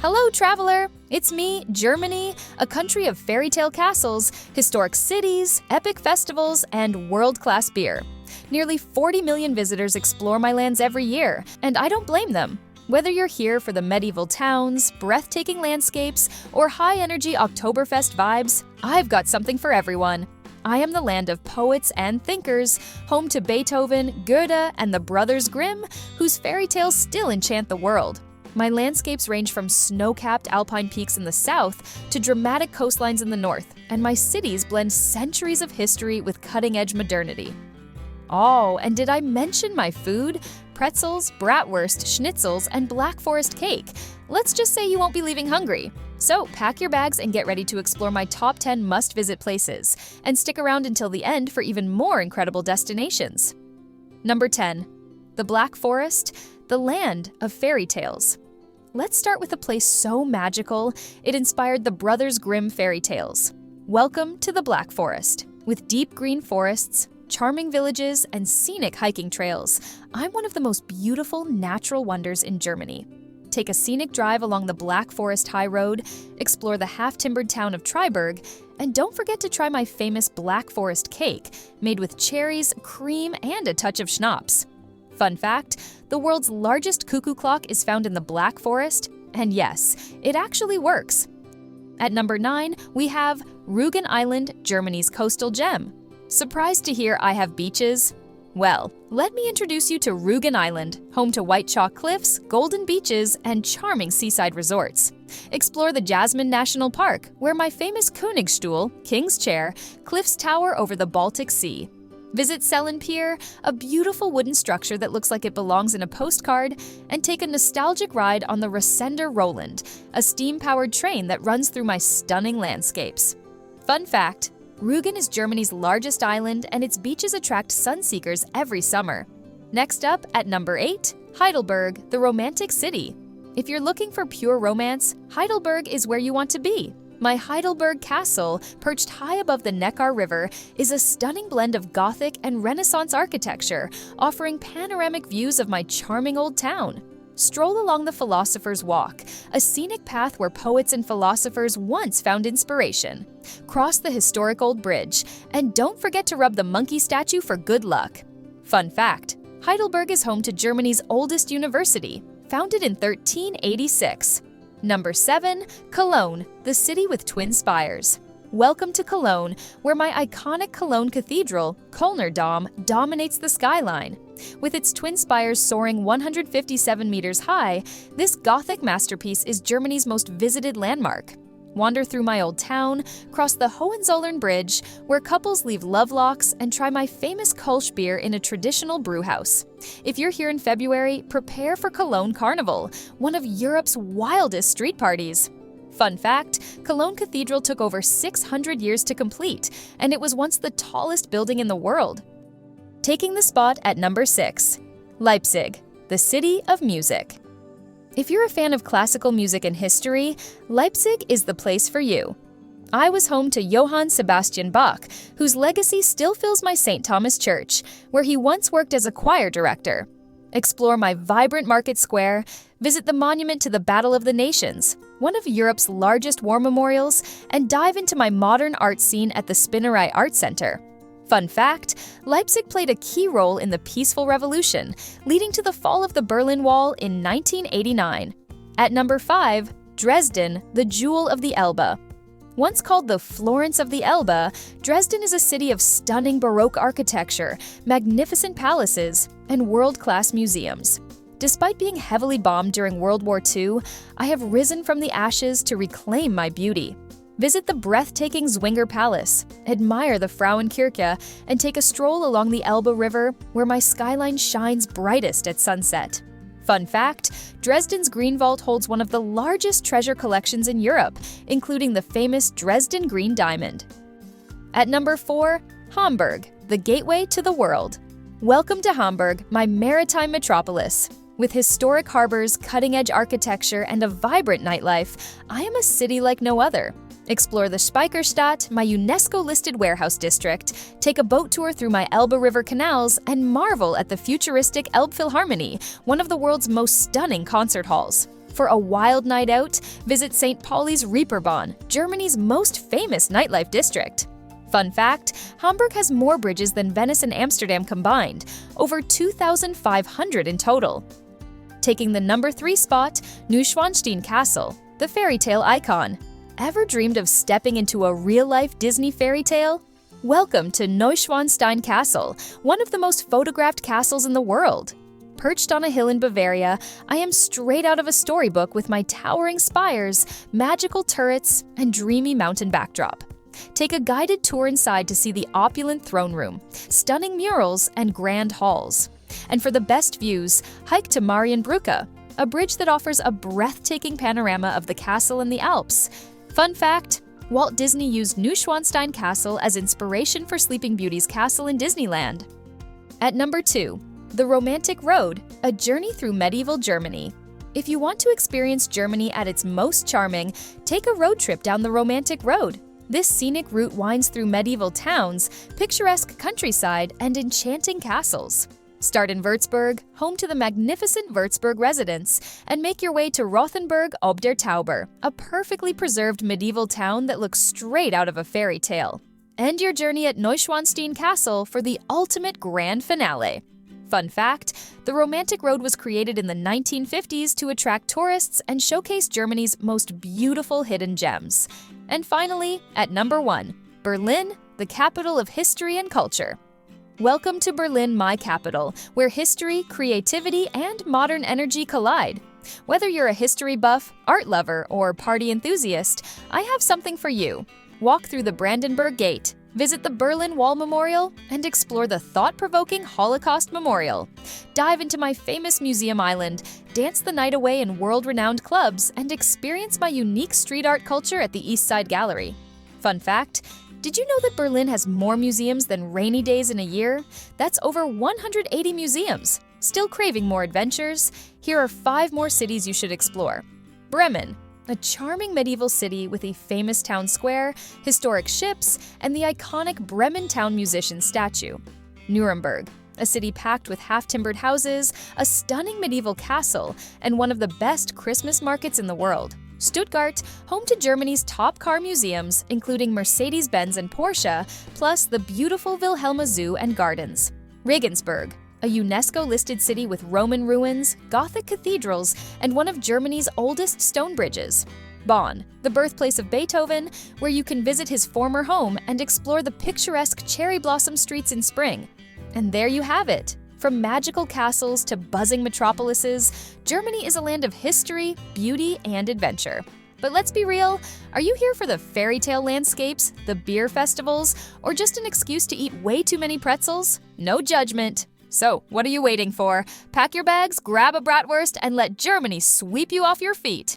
Hello, traveler! It's me, Germany, a country of fairy tale castles, historic cities, epic festivals, and world-class beer. Nearly 40 million visitors explore my lands every year, and I don't blame them. Whether you're here for the medieval towns, breathtaking landscapes, or high-energy Oktoberfest vibes, I've got something for everyone. I am the land of poets and thinkers, home to Beethoven, Goethe, and the Brothers Grimm, whose fairy tales still enchant the world. My landscapes range from snow-capped alpine peaks in the south to dramatic coastlines in the north, and my cities blend centuries of history with cutting-edge modernity. Oh, and did I mention my food? Pretzels, bratwurst, schnitzels, and Black Forest cake. Let's just say you won't be leaving hungry. So pack your bags and get ready to explore my top 10 must-visit places, and stick around until the end for even more incredible destinations. Number 10. The Black Forest, the land of fairy tales. Let's start with a place so magical, it inspired the Brothers Grimm fairy tales. Welcome to the Black Forest. With deep green forests, charming villages, and scenic hiking trails, I'm one of the most beautiful natural wonders in Germany. Take a scenic drive along the Black Forest High Road, explore the half-timbered town of Triberg, and don't forget to try my famous Black Forest cake, made with cherries, cream, and a touch of schnapps. Fun fact, the world's largest cuckoo clock is found in the Black Forest, and yes, it actually works. At number 9, we have Rügen Island, Germany's coastal gem. Surprised to hear I have beaches? Well, let me introduce you to Rügen Island, home to white chalk cliffs, golden beaches, and charming seaside resorts. Explore the Jasmine National Park, where my famous Königstuhl, King's Chair, cliffs tower over the Baltic Sea. Visit Sellen Pier, a beautiful wooden structure that looks like it belongs in a postcard, and take a nostalgic ride on the Resender Roland, a steam-powered train that runs through my stunning landscapes. Fun fact, Rügen is Germany's largest island, and its beaches attract sunseekers every summer. Next up, at number 8, Heidelberg, the romantic city. If you're looking for pure romance, Heidelberg is where you want to be. My Heidelberg Castle, perched high above the Neckar River, is a stunning blend of Gothic and Renaissance architecture, offering panoramic views of my charming old town. Stroll along the Philosopher's Walk, a scenic path where poets and philosophers once found inspiration. Cross the historic old bridge, and don't forget to rub the monkey statue for good luck. Fun fact, Heidelberg is home to Germany's oldest university, founded in 1386. Number 7. Cologne, the city with twin spires. Welcome to Cologne, where my iconic Cologne Cathedral, Kölner Dom, dominates the skyline. With its twin spires soaring 157 meters high, this Gothic masterpiece is Germany's most visited landmark. Wander through my old town, cross the Hohenzollern Bridge, where couples leave love locks, and try my famous Kolsch beer in a traditional brewhouse. If you're here in February, prepare for Cologne Carnival, one of Europe's wildest street parties. Fun fact, Cologne Cathedral took over 600 years to complete, and it was once the tallest building in the world. Taking the spot at number 6, Leipzig, the city of music. If you're a fan of classical music and history, Leipzig is the place for you. I was home to Johann Sebastian Bach, whose legacy still fills my St. Thomas Church, where he once worked as a choir director. Explore my vibrant market square, visit the monument to the Battle of the Nations, one of Europe's largest war memorials, and dive into my modern art scene at the Spinnerei Art Center. Fun fact, Leipzig played a key role in the Peaceful Revolution, leading to the fall of the Berlin Wall in 1989. At number 5, Dresden, the jewel of the Elbe. Once called the Florence of the Elbe, Dresden is a city of stunning Baroque architecture, magnificent palaces, and world-class museums. Despite being heavily bombed during World War II, I have risen from the ashes to reclaim my beauty. Visit the breathtaking Zwinger Palace, admire the Frauenkirche, and take a stroll along the Elbe River, where my skyline shines brightest at sunset. Fun fact, Dresden's Green Vault holds one of the largest treasure collections in Europe, including the famous Dresden Green Diamond. At number 4, Hamburg, the gateway to the world. Welcome to Hamburg, my maritime metropolis. With historic harbors, cutting-edge architecture, and a vibrant nightlife, I am a city like no other. Explore the Speicherstadt, my UNESCO-listed warehouse district, take a boat tour through my Elbe River canals, and marvel at the futuristic Elbphilharmonie, one of the world's most stunning concert halls. For a wild night out, visit St. Pauli's Reeperbahn, Germany's most famous nightlife district. Fun fact, Hamburg has more bridges than Venice and Amsterdam combined, over 2,500 in total. Taking the number 3 spot, Neuschwanstein Castle, the fairy tale icon. Ever dreamed of stepping into a real-life Disney fairy tale? Welcome to Neuschwanstein Castle, one of the most photographed castles in the world. Perched on a hill in Bavaria, I am straight out of a storybook with my towering spires, magical turrets, and dreamy mountain backdrop. Take a guided tour inside to see the opulent throne room, stunning murals, and grand halls. And for the best views, hike to Marienbrücke, a bridge that offers a breathtaking panorama of the castle and the Alps. Fun fact, Walt Disney used Neuschwanstein Castle as inspiration for Sleeping Beauty's castle in Disneyland. At number 2, the Romantic Road, a journey through medieval Germany. If you want to experience Germany at its most charming, take a road trip down the Romantic Road. This scenic route winds through medieval towns, picturesque countryside, and enchanting castles. Start in Würzburg, home to the magnificent Würzburg residence, and make your way to Rothenburg ob der Tauber, a perfectly preserved medieval town that looks straight out of a fairy tale. End your journey at Neuschwanstein Castle for the ultimate grand finale. Fun fact, the Romantic Road was created in the 1950s to attract tourists and showcase Germany's most beautiful hidden gems. And finally, at number 1, Berlin, the capital of history and culture. Welcome to Berlin, my capital, where history, creativity, and modern energy collide. Whether you're a history buff, art lover, or party enthusiast, I have something for you. Walk through the Brandenburg Gate, visit the Berlin Wall Memorial, and explore the thought-provoking Holocaust Memorial. Dive into my famous museum island, dance the night away in world-renowned clubs, and experience my unique street art culture at the East Side Gallery. Fun fact, did you know that Berlin has more museums than rainy days in a year? That's over 180 museums. Still craving more adventures? Here are 5 more cities you should explore. Bremen, a charming medieval city with a famous town square, historic ships, and the iconic Bremen Town Musician statue. Nuremberg, a city packed with half-timbered houses, a stunning medieval castle, and one of the best Christmas markets in the world. Stuttgart, home to Germany's top car museums, including Mercedes-Benz and Porsche, plus the beautiful Wilhelma Zoo and Gardens. Regensburg, a UNESCO-listed city with Roman ruins, Gothic cathedrals, and one of Germany's oldest stone bridges. Bonn, the birthplace of Beethoven, where you can visit his former home and explore the picturesque cherry blossom streets in spring. And there you have it. From magical castles to buzzing metropolises, Germany is a land of history, beauty, and adventure. But let's be real, are you here for the fairy tale landscapes, the beer festivals, or just an excuse to eat way too many pretzels? No judgment. So, what are you waiting for? Pack your bags, grab a bratwurst, and let Germany sweep you off your feet.